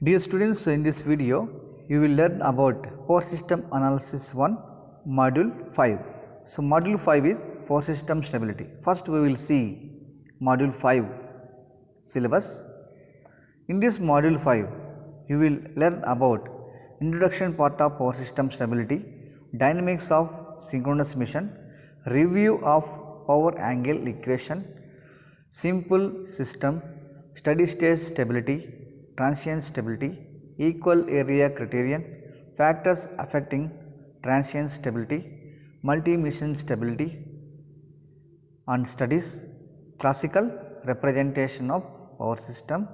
Dear students, in this video, you will learn about Power System Analysis 1, Module 5. So, Module 5 is Power System Stability. First, we will see Module 5 syllabus. In this Module 5, you will learn about Introduction part of Power System Stability, Dynamics of Synchronous Motion, Review of Power Angle Equation, Simple System, Steady State Stability, Transient Stability, Equal Area Criterion, Factors Affecting Transient Stability, Multi-Mission Stability, and Studies, Classical Representation of Power System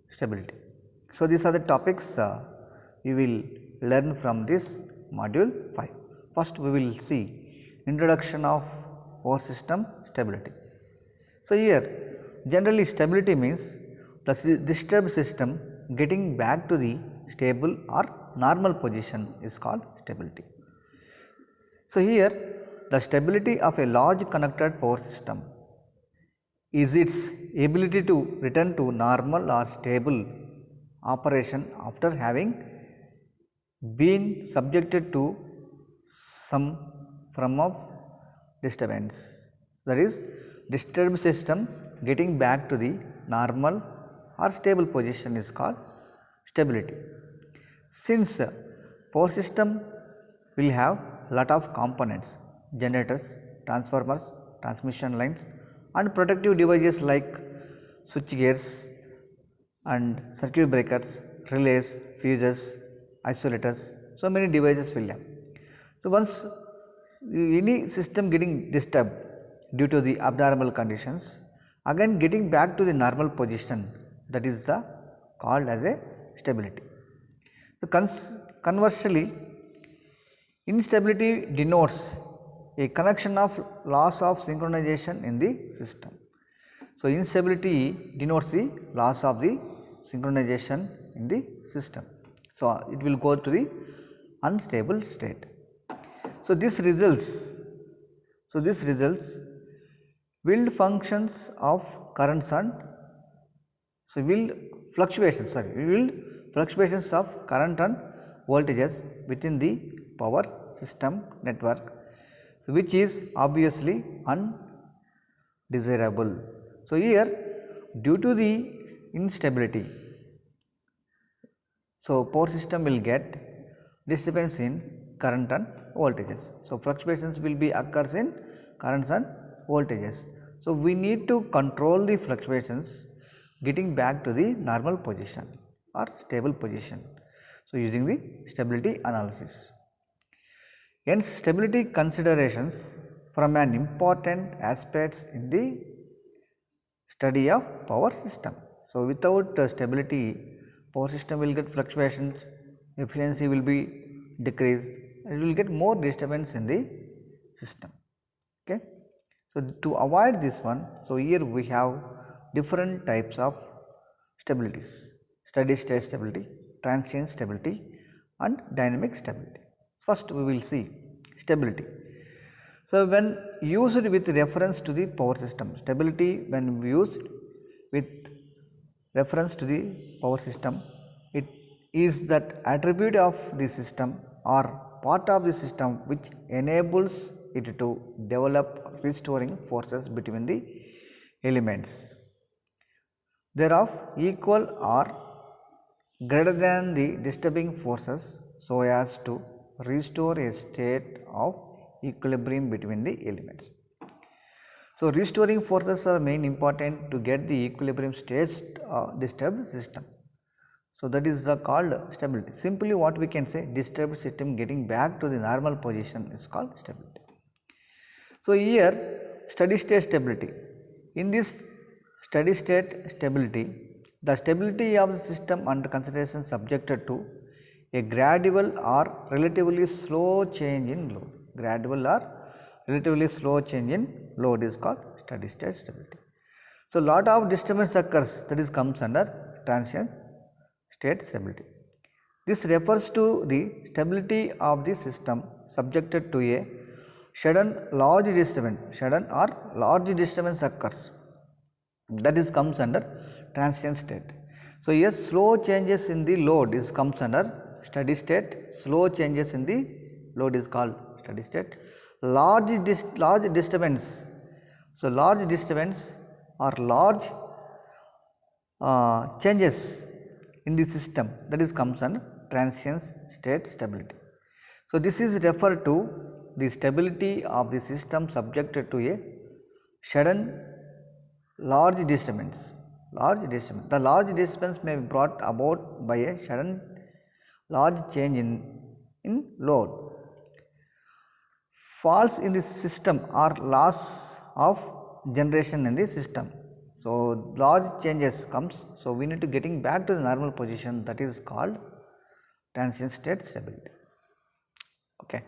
Stability. So, these are the topics you will learn from this module 5. First, we will see introduction of power system stability. So, here generally stability means the disturbed system getting back to the stable or normal position is called stability. So, here the stability of a large connected power system is its ability to return to normal or stable operation after having been subjected to some form of disturbance. That is, disturbed system getting back to the normal or stable position is called stability. Since power system will have lot of components, generators, transformers, transmission lines and protective devices like switch gears and circuit breakers, relays, fuses, isolators, so many devices will have. So, once any system getting disturbed due to the abnormal conditions, again getting back to the normal position, that is called as a stability. So, conversely, instability denotes a connection of loss of synchronization in the system. So, instability denotes the loss of the synchronization in the system. So, it will go to the unstable state. So, this results will functions of currents and will fluctuations of current and voltages within the power system network, so which is obviously undesirable. So, here due to the instability, so power system will get disturbance in current and voltages. So, fluctuations will be occurs in currents and voltages. So, we need to control the fluctuations getting back to the normal position or stable position. So, using the stability analysis. Hence, stability considerations from an important aspects in the study of power system. So, without stability, power system will get fluctuations, efficiency will be decreased, and it will get more disturbance in the system. Okay. So, to avoid this one, so here we have different types of stabilities: steady state stability, transient stability and dynamic stability. First, we will see stability. So, when used with reference to the power system, stability when used with reference to the power system, it is that attribute of the system or part of the system which enables it to develop restoring forces between the elements. They are of equal or greater than the disturbing forces so as to restore a state of equilibrium between the elements. So, restoring forces are main important to get the equilibrium states disturbed system. So, that is called stability. Simply what we can say, disturbed system getting back to the normal position is called stability. So, here steady state stability. In this steady state stability, the stability of the system under consideration subjected to a gradual or relatively slow change in load. Gradual or relatively slow change in load is called steady state stability. So, lot of disturbance occurs, that is comes under transient state stability. This refers to the stability of the system subjected to a sudden or large disturbance occurs, that is comes under transient state. So, here slow changes in the load is comes under steady state. Slow changes in the load is called steady state. Large disturbance. So, large disturbance or large changes in the system, that is comes under transient state stability. So, this is referred to the stability of the system subjected to a sudden large disturbance. The large disturbance may be brought about by a sudden large change in load. Falls in the system or loss of generation in the system. So, large changes comes. So, we need to getting back to the normal position, that is called transient state stability. Okay.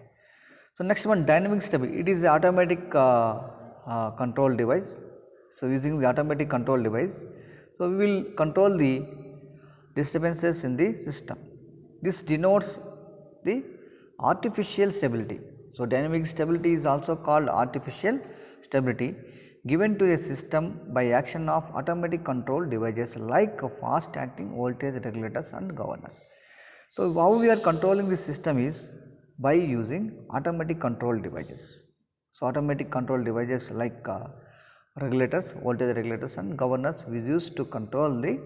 So, next one, dynamic stability. It is the automatic control device. So, using the automatic control device, so we will control the disturbances in the system. This denotes the artificial stability. So, dynamic stability is also called artificial stability given to a system by action of automatic control devices like fast acting voltage regulators and governors. So, how we are controlling the system is by using automatic control devices. So, automatic control devices like regulators, voltage regulators and governors we use to control the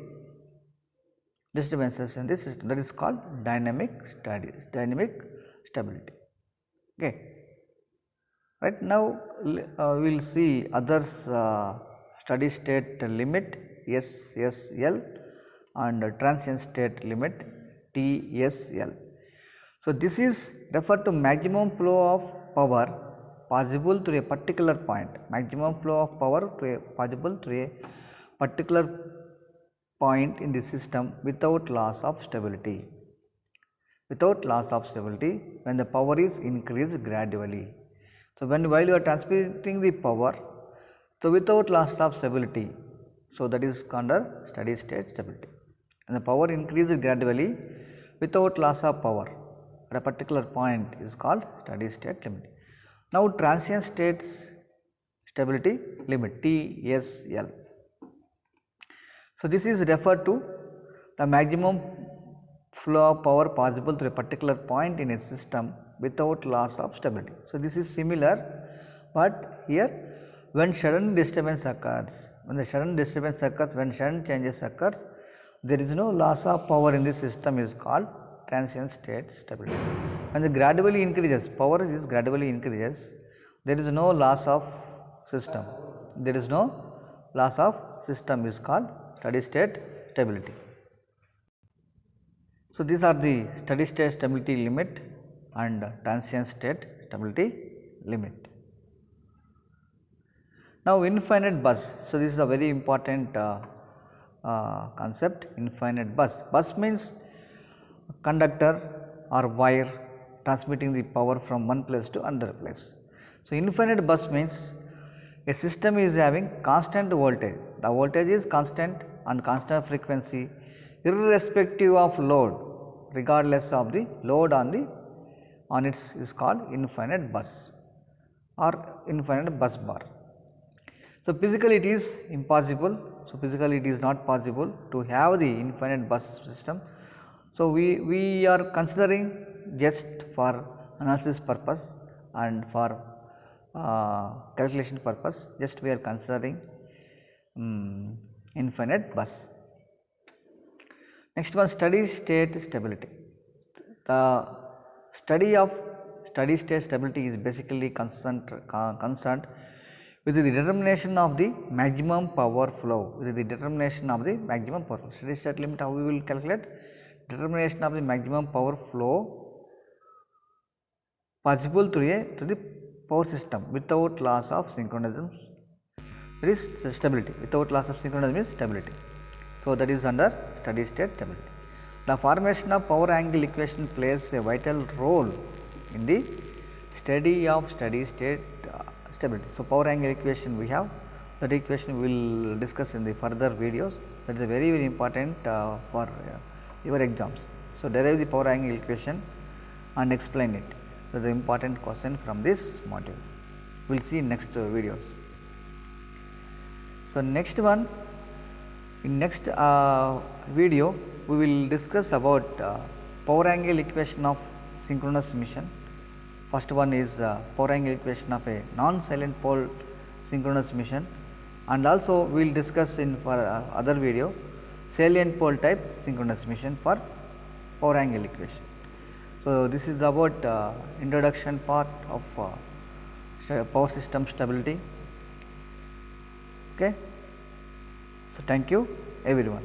disturbances in the system, that is called dynamic stability. Okay. Right now, we will see others steady state limit SSL and transient state limit TSL. So, this is referred to maximum flow of power possible through a particular point, maximum flow of power possible through a particular point in the system without loss of stability. Without loss of stability when the power is increased gradually. So, while you are transmitting the power, so without loss of stability, so that is under steady state stability, and the power increases gradually without loss of power at a particular point is called steady state limit. Now, transient state stability limit TSL. So, this is referred to the maximum flow of power possible through a particular point in a system without loss of stability. So, this is similar, but here when sudden disturbance occurs, when sudden changes occurs, there is no loss of power in the system is called transient state stability. When the gradually increases, power is gradually increases, there is no loss of system. There is no loss of system is called steady state stability. So, these are the steady state stability limit and transient state stability limit. Now, infinite bus. So, this is a very important concept, infinite bus. Bus means conductor or wire transmitting the power from one place to another place. So, infinite bus means a system is having constant voltage. The voltage is constant and constant frequency irrespective of load, regardless of the load on its is called infinite bus or infinite bus bar. So, physically it is impossible. So, physically it is not possible to have the infinite bus system. So, we are considering just for analysis purpose and for calculation purpose, just we are considering infinite bus. Next one, steady state stability. The study of steady state stability is basically concerned with the determination of the maximum power flow, Steady state limit, how we will calculate? Determination of the maximum power flow possible to the power system without loss of synchronism. That is stability. Without loss of synchronism is stability. So, that is under steady state stability. The formation of power angle equation plays a vital role in the study of steady state stability. So, power angle equation we have, that equation we will discuss in the further videos. That is a very important for your exams. So, derive the power angle equation and explain it. That is the important question from this module. We will see in next videos. So, next one, In next video, we will discuss about power angle equation of synchronous emission. First one is power angle equation of a non-silent pole synchronous emission, and also we will discuss in for other video salient pole type synchronous emission for power angle equation. So, this is about introduction part of power system stability. Okay. So, thank you everyone.